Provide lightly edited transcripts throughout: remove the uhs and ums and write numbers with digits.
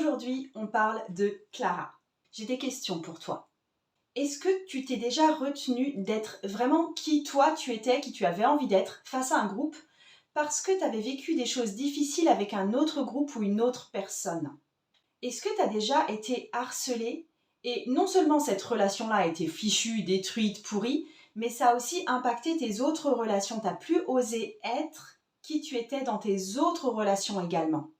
Aujourd'hui, on parle de Clara. J'ai des questions pour toi. Est-ce que tu t'es déjà retenu d'être vraiment qui toi tu étais, qui tu avais envie d'être face à un groupe parce que tu avais vécu des choses difficiles avec un autre groupe ou une autre personne? Est-ce que tu as déjà été harcelée et non seulement cette relation-là a été fichue, détruite, pourrie, mais ça a aussi impacté tes autres relations. Tu n'as plus osé être qui tu étais dans tes autres relations également.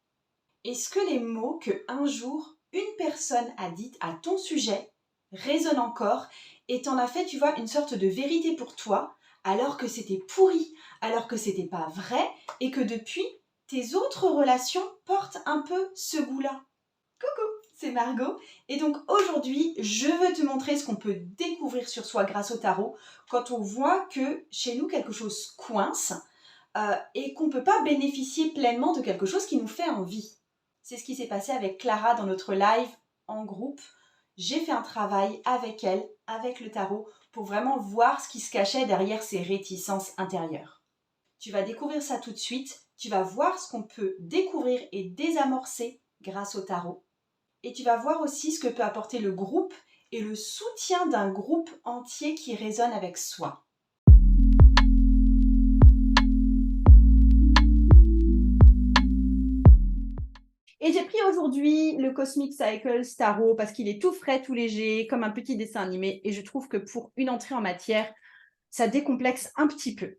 Est-ce que les mots que un jour une personne a dit à ton sujet résonnent encore et t'en as fait, tu vois, une sorte de vérité pour toi, alors que c'était pourri, alors que c'était pas vrai et que depuis, tes autres relations portent un peu ce goût-là? Coucou, c'est Margot et donc aujourd'hui, je veux te montrer ce qu'on peut découvrir sur soi grâce au tarot quand on voit que chez nous quelque chose coince et qu'on ne peut pas bénéficier pleinement de quelque chose qui nous fait envie. C'est ce qui s'est passé avec Clara dans notre live en groupe. J'ai fait un travail avec elle, avec le tarot, pour vraiment voir ce qui se cachait derrière ses réticences intérieures. Tu vas découvrir ça tout de suite, tu vas voir ce qu'on peut découvrir et désamorcer grâce au tarot. Et tu vas voir aussi ce que peut apporter le groupe et le soutien d'un groupe entier qui résonne avec soi. Et j'ai pris aujourd'hui le Cosmic Cycle Tarot parce qu'il est tout frais, tout léger, comme un petit dessin animé. Et je trouve que pour une entrée en matière, ça décomplexe un petit peu.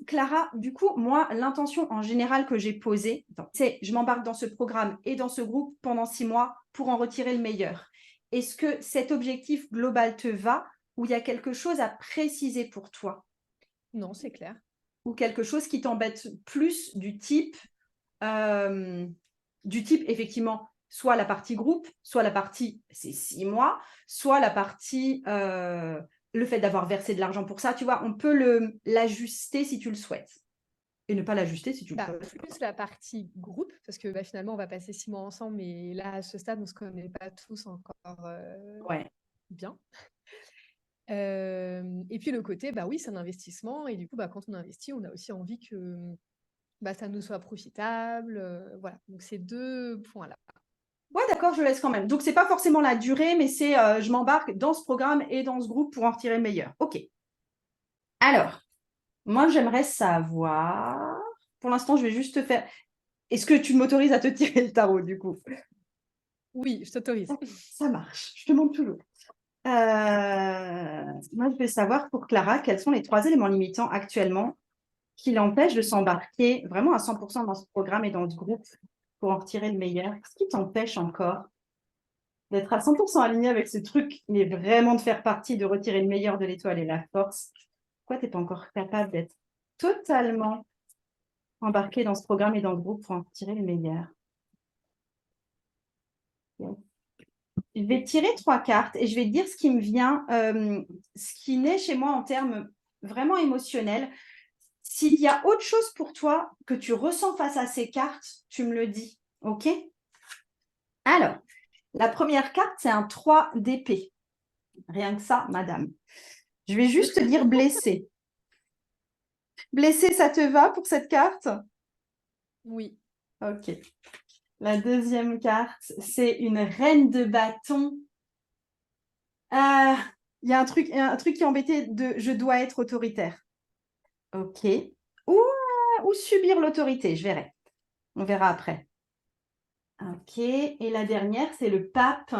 Clara, du coup, moi, l'intention en général que j'ai posée, c'est je m'embarque dans ce programme et dans ce groupe pendant 6 mois pour en retirer le meilleur. Est-ce que cet objectif global te va ou il y a quelque chose à préciser pour toi? Non, c'est clair. Ou quelque chose qui t'embête plus du type, effectivement, soit la partie groupe, soit la partie c'est 6 mois, soit la partie le fait d'avoir versé de l'argent pour ça, tu vois, on peut l'ajuster si tu le souhaites. Et ne pas l'ajuster si tu le souhaites. Plus la partie groupe, parce que finalement, on va passer 6 mois ensemble, mais là, à ce stade, on ne se connaît pas tous encore Ouais. bien. Et puis le côté, oui, c'est un investissement. Et du coup, quand on investit, on a aussi envie que ça nous soit profitable. Voilà, donc ces deux points-là. Ouais, d'accord, je laisse quand même. Donc, c'est pas forcément la durée, mais c'est je m'embarque dans ce programme et dans ce groupe pour en retirer le meilleur. OK. Alors, moi, j'aimerais savoir. Pour l'instant, je vais juste te faire. Est-ce que tu m'autorises à te tirer le tarot, du coup? Oui, je t'autorise. Ça marche, je te montre toujours. Moi, je vais savoir pour Clara, quels sont les 3 éléments limitants actuellement qui l'empêchent de s'embarquer vraiment à 100% dans ce programme et dans ce groupe pour en retirer le meilleur. Qu'est-ce qui t'empêche encore d'être à 100% aligné avec ce truc, mais vraiment de faire partie, de retirer le meilleur de l'étoile et la force? Pourquoi tu n'es pas encore capable d'être totalement embarqué dans ce programme et dans le groupe pour en retirer le meilleur? Je vais tirer 3 cartes et je vais te dire ce qui me vient, ce qui naît chez moi en termes vraiment émotionnels. S'il y a autre chose pour toi que tu ressens face à ces cartes, tu me le dis, OK? Alors, la première carte, c'est un 3 d'épée. Rien que ça, madame. Je vais juste te dire blessé. Blessé, ça te va pour cette carte? Oui. OK. La deuxième carte, c'est une reine de bâton. Il y a un truc qui est embêté de je dois être autoritaire. OK. Ou subir l'autorité, je verrai. On verra après. OK. Et la dernière, c'est le pape.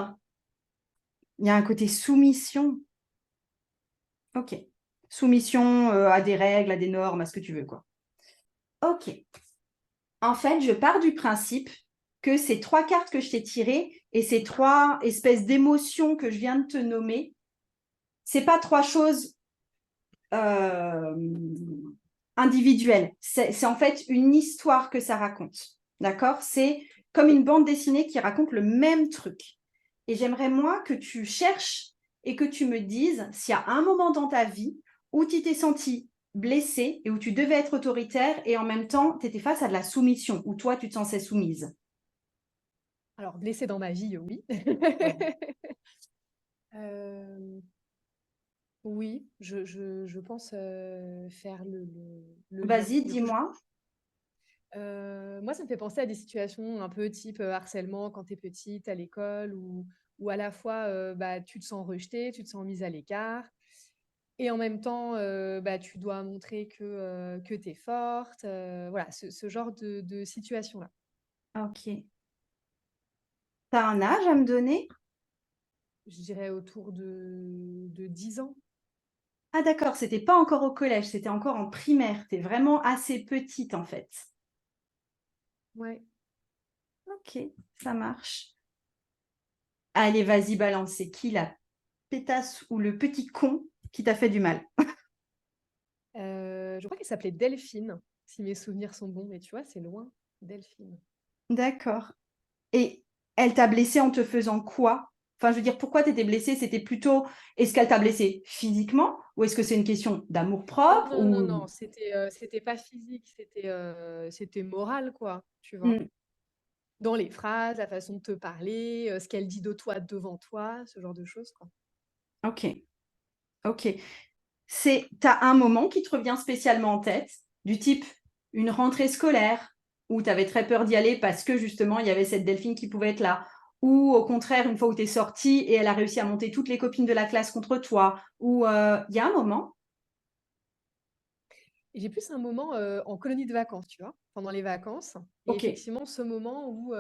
Il y a un côté soumission. OK. Soumission à des règles, à des normes, à ce que tu veux, quoi. OK. En fait, je pars du principe que ces 3 cartes que je t'ai tirées et ces 3 espèces d'émotions que je viens de te nommer, c'est pas 3 choses individuelles. C'est en fait une histoire que ça raconte. D'accord? C'est comme une bande dessinée qui raconte le même truc. Et j'aimerais, moi, que tu cherches et que tu me dises s'il y a un moment dans ta vie où tu t'es senti blessée et où tu devais être autoritaire et en même temps, tu étais face à de la soumission, où toi, tu te sentais soumise. Alors, blessée dans ma vie, oui. Ouais. Euh, oui, je pense faire le Vas-y, plus. dis-moi. Moi, ça me fait penser à des situations un peu type, harcèlement quand tu es petite à l'école où à la fois, bah, tu te sens rejetée, tu te sens mise à l'écart et en même temps, bah, tu dois montrer que tu es forte, voilà, ce genre de situation-là. OK. Tu as un âge à me donner? Je dirais autour de 10 ans. Ah d'accord, c'était pas encore au collège, c'était encore en primaire. Tu es vraiment assez petite, en fait. Ouais. OK, ça marche. Allez, vas-y, balance. C'est qui la pétasse ou le petit con qui t'a fait du mal? Je crois qu'elle s'appelait Delphine, si mes souvenirs sont bons, mais tu vois, c'est loin, Delphine. D'accord. Et elle t'a blessée en te faisant quoi? Enfin, je veux dire, pourquoi tu étais blessée? C'était plutôt est-ce qu'elle t'a blessée physiquement ou est-ce que c'est une question Non, d'amour-propre non, non, ou non, c'était pas physique, c'était moral, quoi, tu vois? mmh, Dans les phrases, la façon de te parler, ce qu'elle dit de toi devant toi, ce genre de choses, quoi. OK, OK. Tu as un moment qui te revient spécialement en tête, du type une rentrée scolaire où tu avais très peur d'y aller parce que justement il y avait cette Delphine qui pouvait être là? Ou au contraire, une fois où tu es sortie et elle a réussi à monter toutes les copines de la classe contre toi? Ou, il y a un moment? Et j'ai plus un moment, en colonie de vacances, tu vois? Pendant les vacances et OK. effectivement ce moment où,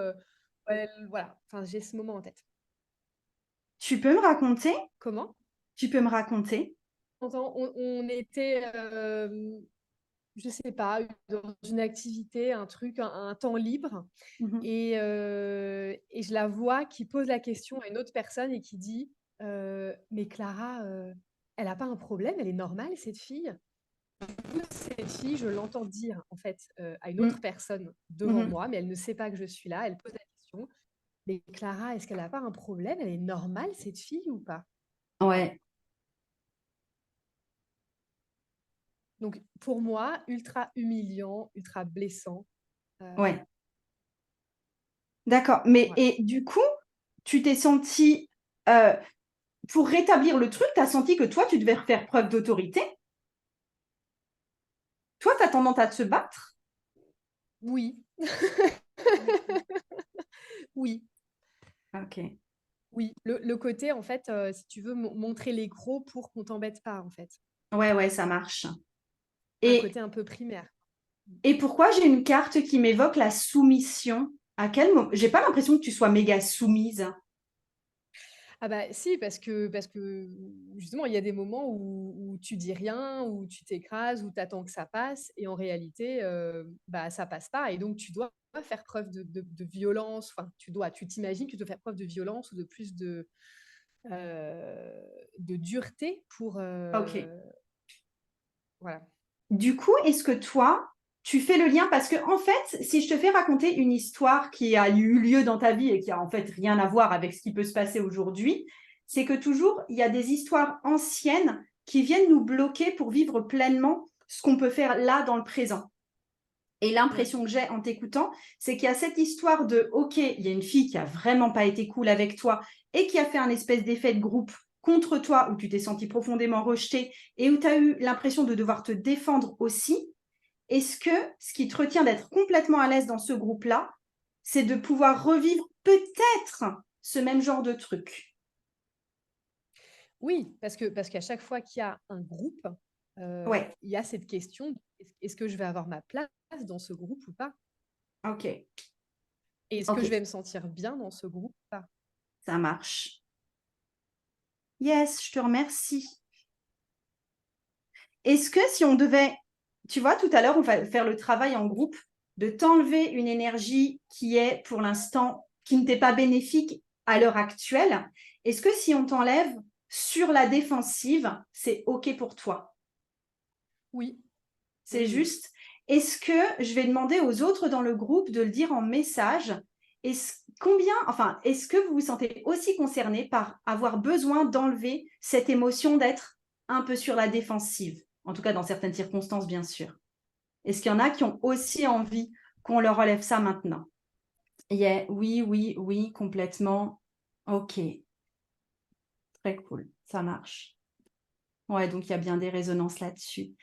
elle voilà, enfin j'ai ce moment en tête. Tu peux me raconter? Comment? Tu peux me raconter? On était, je sais pas, dans une activité, un truc, un temps libre Mmh mh. et je la vois qui pose la question à une autre personne et qui dit, «Mais Clara, elle a pas un problème? Elle est normale cette fille?» Cette fille, je l'entends dire en fait, à une Mmh. autre personne Mmh devant mh. moi, mais elle ne sait pas que je suis là. Elle pose la question: «Mais Clara, est-ce qu'elle a pas un problème? Elle est normale cette fille ou pas?» Ouais, Donc pour moi, ultra humiliant, ultra blessant, ouais. D'accord, mais voilà. et du coup, tu t'es sentie, heu, pour rétablir le truc, tu as senti que toi, tu devais faire preuve d'autorité? Toi, tu as tendance à te battre? Oui, oui, OK. oui. Le côté en fait, si tu veux montrer les crocs pour qu'on t'embête pas en fait. Ouais, ouais, ça marche. Un Et côté un peu primaire. et pourquoi j'ai une carte qui m'évoque la soumission? À quel moment j'ai pas l'impression que tu sois méga soumise. Ah bah si, parce que justement, il y a des moments où tu dis rien, où tu t'écrases, où tu attends que ça passe et en réalité, bah, ça passe pas et donc tu dois faire preuve de violence, enfin tu t'imagines que tu dois faire preuve de violence ou de plus de dureté pour, OK. voilà. Du coup, est-ce que toi, tu fais le lien parce que en fait, si je te fais raconter une histoire qui a eu lieu dans ta vie et qui a en fait rien à voir avec ce qui peut se passer aujourd'hui, c'est que toujours il y a des histoires anciennes qui viennent nous bloquer pour vivre pleinement ce qu'on peut faire là dans le présent. Et Mmh. l'impression que j'ai en t'écoutant, c'est qu'il y a cette histoire de OK, il y a une fille qui a vraiment pas été cool avec toi et qui a fait un espèce d'effet de groupe contre toi où tu t'es senti profondément rejeté et où tu as eu l'impression de devoir te défendre aussi. Est-ce que ce qui te retient d'être complètement à l'aise dans ce groupe-là, c'est de pouvoir revivre peut-être ce même genre de truc? Oui, parce qu'à chaque fois qu'il y a un groupe, Ouais, il y a cette question: «Est-ce que je vais avoir ma place dans ce groupe ou pas?» OK, Et est-ce que je OK, vais me sentir bien dans ce groupe ou pas? ça marche. Yes, je te remercie. Est-ce que si on devait tu vois, tout à l'heure, on va faire le travail en groupe, de t'enlever une énergie qui est pour l'instant qui ne t'est pas bénéfique à l'heure actuelle. Est-ce que si on t'enlève sur la défensive, c'est OK pour toi? Oui, C'est oui, oui. juste, est-ce que je vais demander aux autres dans le groupe de le dire en message? Est-ce que vous vous sentez aussi concerné par avoir besoin d'enlever cette émotion d'être un peu sur la défensive? En tout cas, dans certaines circonstances, bien sûr. Est-ce qu'il y en a qui ont aussi envie qu'on leur relève ça maintenant? Yeah, oui, oui, oui, complètement. OK, très cool, ça marche. Ouais, donc il y a bien des résonances là-dessus.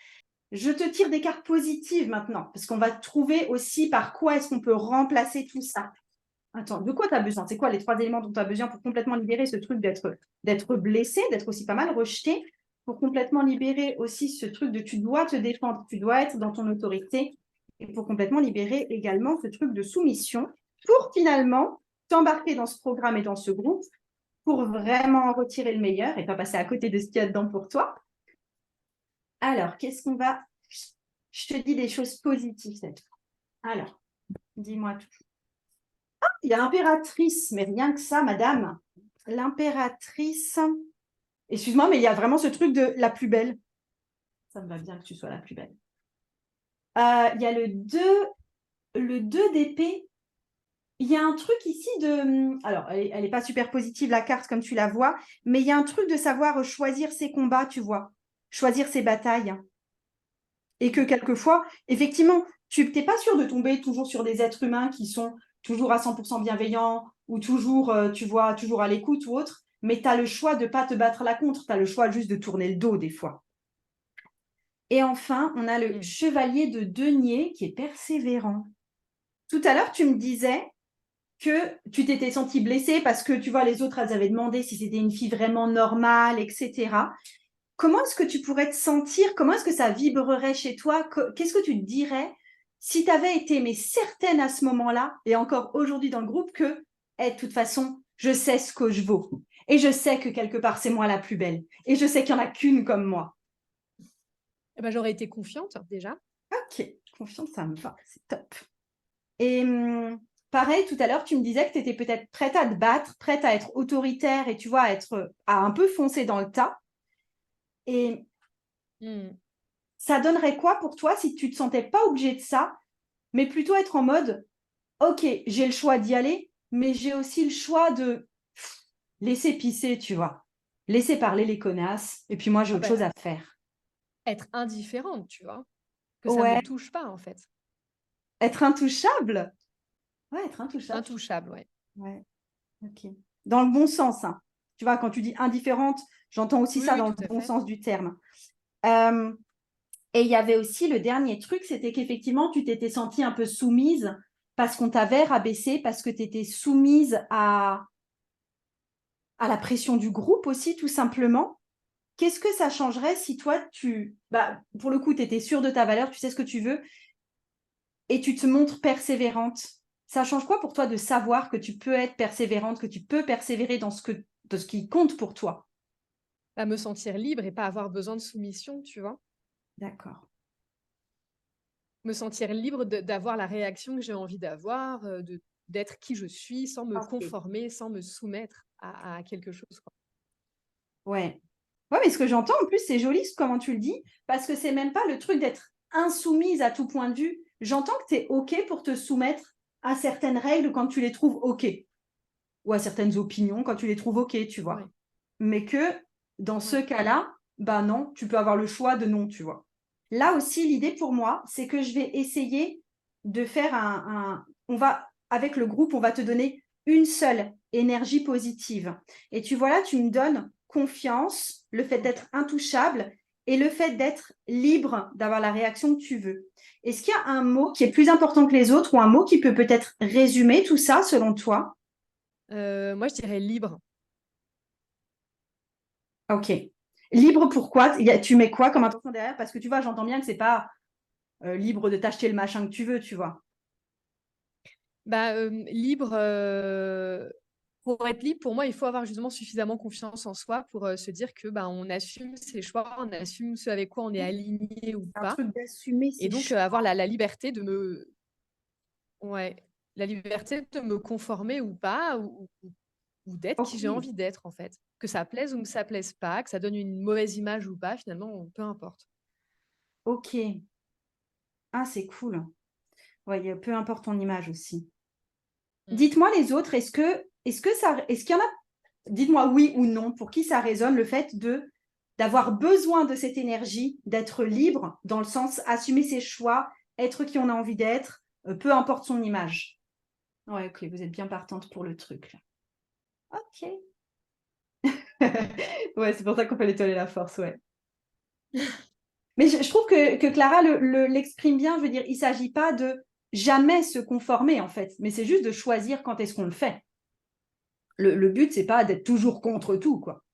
Je te tire des cartes positives maintenant, parce qu'on va trouver aussi par quoi est-ce qu'on peut remplacer tout ça. Attends, de quoi tu as besoin? C'est quoi les 3 éléments dont tu as besoin pour complètement libérer ce truc d'être blessé, d'être aussi pas mal rejeté, pour complètement libérer aussi ce truc de tu dois te défendre, tu dois être dans ton autorité, et pour complètement libérer également ce truc de soumission, pour finalement t'embarquer dans ce programme et dans ce groupe, pour vraiment en retirer le meilleur et pas passer à côté de ce qu'il y a dedans pour toi. Alors, qu'est-ce qu'on va... Je te dis des choses positives cette fois. Alors, dis-moi tout. Il y a l'impératrice, mais rien que ça, madame. L'impératrice. Excuse-moi, mais il y a vraiment ce truc de la plus belle. Ça me va bien que tu sois la plus belle. Il y a le 2 d'épée. Il y a un truc ici de... Alors, elle n'est pas super positive, la carte, comme tu la vois, mais il y a un truc de savoir choisir ses combats, tu vois. Choisir ses batailles. Et que quelquefois, effectivement, tu n'es pas sûr de tomber toujours sur des êtres humains qui sont toujours à 100% bienveillants ou toujours, tu vois, toujours à l'écoute ou autre, mais tu as le choix de ne pas te battre la contre, tu as le choix juste de tourner le dos des fois. Et enfin, on a le chevalier de denier qui est persévérant. Tout à l'heure, tu me disais que tu t'étais sentie blessée parce que, tu vois, les autres, elles avaient demandé si c'était une fille vraiment normale, etc. Comment est-ce que tu pourrais te sentir? Comment est-ce que ça vibrerait chez toi? Qu'est-ce que tu te dirais si tu avais été, mais certaine à ce moment-là, et encore aujourd'hui dans le groupe, que, de toute façon, je sais ce que je vaux. Et je sais que quelque part, c'est moi la plus belle. Et je sais qu'il n'y en a qu'une comme moi. Eh ben, j'aurais été confiante déjà. Ok, confiance, ça me va, c'est top. Et pareil, tout à l'heure, tu me disais que tu étais peut-être prête à te battre, prête à être autoritaire et tu vois, à un peu foncer dans le tas. Et ça donnerait quoi pour toi si tu ne te sentais pas obligé de ça, mais plutôt être en mode, ok, j'ai le choix d'y aller, mais j'ai aussi le choix de laisser pisser, tu vois. Laisser parler les connasses, et puis moi, j'ai Ah autre bah, chose à faire. être indifférente, tu vois? Que ça me Ouais, touche pas, en fait. être intouchable. Ouais, être intouchable. Intouchable, ouais. Ouais, ok. Dans le bon sens, hein. Tu vois, quand tu dis indifférente, j'entends aussi Oui, ça oui, dans le tout à bon fait. sens du terme. Euh, et il y avait aussi le dernier truc, c'était qu'effectivement, tu t'étais sentie un peu soumise parce qu'on t'avait rabaissé, parce que tu étais soumise à la pression du groupe aussi, tout simplement. Qu'est-ce que ça changerait si toi, pour le coup, tu étais sûre de ta valeur, tu sais ce que tu veux, et tu te montres persévérante? Ça change quoi pour toi de savoir que tu peux être persévérante, que tu peux persévérer de ce qui compte pour toi? À me sentir libre et pas avoir besoin de soumission, tu vois? D'accord. Me sentir libre d'avoir la réaction que j'ai envie d'avoir, d'être qui je suis sans me Ok. conformer, sans me soumettre à quelque chose, quoi. Ouais. Ouais, mais ce que j'entends en plus, c'est joli comment tu le dis, parce que c'est même pas le truc d'être insoumise à tout point de vue. J'entends que tu es OK pour te soumettre à certaines règles quand tu les trouves OK, ou à certaines opinions quand tu les trouves OK, tu vois. Ouais, Mais que dans ce ouais. cas-là, bah non, tu peux avoir le choix de non, tu vois. Là aussi, l'idée pour moi, c'est que je vais essayer de faire avec le groupe, on va te donner une seule énergie positive. Et tu vois là, tu me donnes confiance, le fait d'être intouchable et le fait d'être libre, d'avoir la réaction que tu veux. Est-ce qu'il y a un mot qui est plus important que les autres ou un mot qui peut peut-être résumer tout ça selon toi? Moi, je dirais libre. Ok. Libre pourquoi? Tu mets quoi comme intention derrière? Parce que tu vois, j'entends bien que c'est pas libre de t'acheter le machin que tu veux, tu vois. Bah, libre, pour être libre, pour moi, il faut avoir justement suffisamment confiance en soi pour, se dire que, bah, on assume ses choix, on assume ce avec quoi on est aligné ou Un pas truc d'assumer et ses donc, choix. avoir la liberté de me ouais, la liberté de me conformer ou pas ou d'être qui Ok, j'ai envie d'être, en fait. Que ça plaise ou que ça plaise pas, que ça donne une mauvaise image ou pas, finalement, peu importe. ok. Ah, c'est cool. Ouais, peu importe ton image aussi. Mmh. Dites-moi les autres, est-ce qu'il y en a, dites-moi oui ou non, pour qui ça résonne le fait d'avoir besoin de cette énergie, d'être libre, dans le sens assumer ses choix, être qui on a envie d'être, peu importe son image. Ouais, ok, vous êtes bien partante pour le truc, là. Ok. Ouais, c'est pour ça qu'on fait l'étoile et la force, ouais. Mais je trouve que Clara l'exprime bien. Je veux dire, il ne s'agit pas de jamais se conformer, en fait, mais c'est juste de choisir quand est-ce qu'on le fait. Le but, c'est pas d'être toujours contre tout, quoi.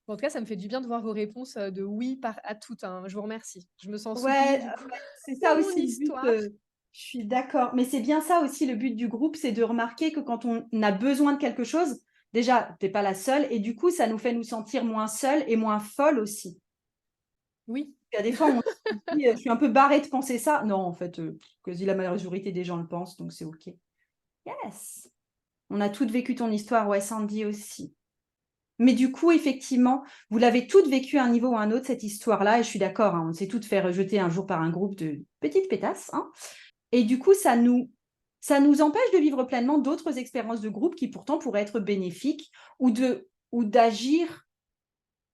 En tout cas, ça me fait du bien de voir vos réponses de oui à toutes, hein. Je vous remercie. Je me sens soutenue Ouais, du coup c'est ça dans mon aussi le but. histoire. Je suis d'accord. Mais c'est bien ça aussi le but du groupe, c'est de remarquer que quand on a besoin de quelque chose, déjà, t'es pas la seule, et du coup, ça nous fait nous sentir moins seuls et moins folles aussi. Oui. Il y a des fois, on se dit, je suis un peu barrée de penser ça. Non, en fait, quasi la majorité des gens le pensent, donc c'est OK. Yes. On a toutes vécu ton histoire, ouais, Sandy aussi. Mais du coup, effectivement, vous l'avez toutes vécu à un niveau ou à un autre, cette histoire-là, et je suis d'accord, hein, on s'est toutes fait rejeter un jour par un groupe de petites pétasses, hein. Et du coup, ça nous empêche de vivre pleinement d'autres expériences de groupe qui pourtant pourraient être bénéfiques ou d'agir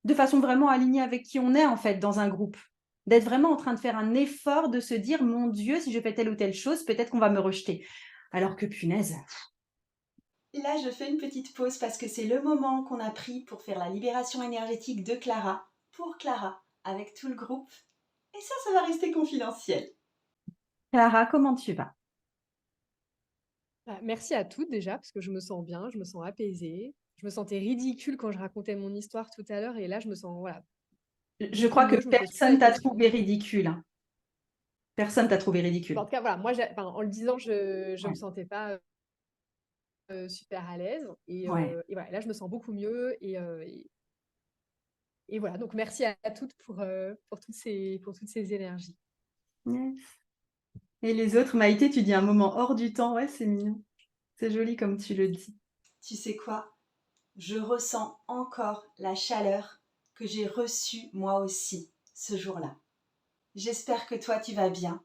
de façon vraiment alignée avec qui on est en fait dans un groupe. D'être vraiment en train de faire un effort de se dire, mon Dieu, si je fais telle ou telle chose, peut-être qu'on va me rejeter. Alors que punaise. Là, je fais une petite pause parce que c'est le moment qu'on a pris pour faire la libération énergétique de Clara, pour Clara, avec tout le groupe. Et ça va rester confidentiel. Clara, comment tu vas? Bah, merci à toutes déjà, parce que je me sens bien, je me sens apaisée. Je me sentais ridicule quand je racontais mon histoire tout à l'heure, et là, je me sens voilà, Je beaucoup crois que mieux, je me pose plus personne la t'a question. trouvé ridicule, hein. Personne t'a trouvé Bah, en ridicule. tout cas, voilà, moi, en le disant, je me Ouais. sentais pas super à l'aise. Ouais. Et voilà, là, je me sens beaucoup mieux. Et voilà, donc merci à toutes pour toutes ces énergies. Yes. Et les autres, Maïté, tu dis un moment hors du temps. Ouais, c'est mignon. C'est joli comme tu le dis. Tu sais quoi? Je ressens encore la chaleur que j'ai reçue moi aussi ce jour-là. J'espère que toi tu vas bien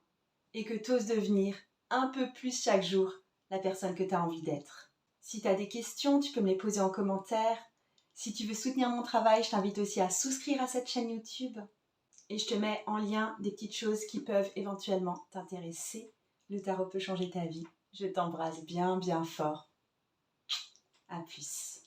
et que tu oses devenir un peu plus chaque jour la personne que tu as envie d'être. Si tu as des questions, tu peux me les poser en commentaire. Si tu veux soutenir mon travail, je t'invite aussi à souscrire à cette chaîne YouTube et je te mets en lien des petites choses qui peuvent éventuellement t'intéresser. Le tarot peut changer ta vie. Je t'embrasse bien bien fort. À plus.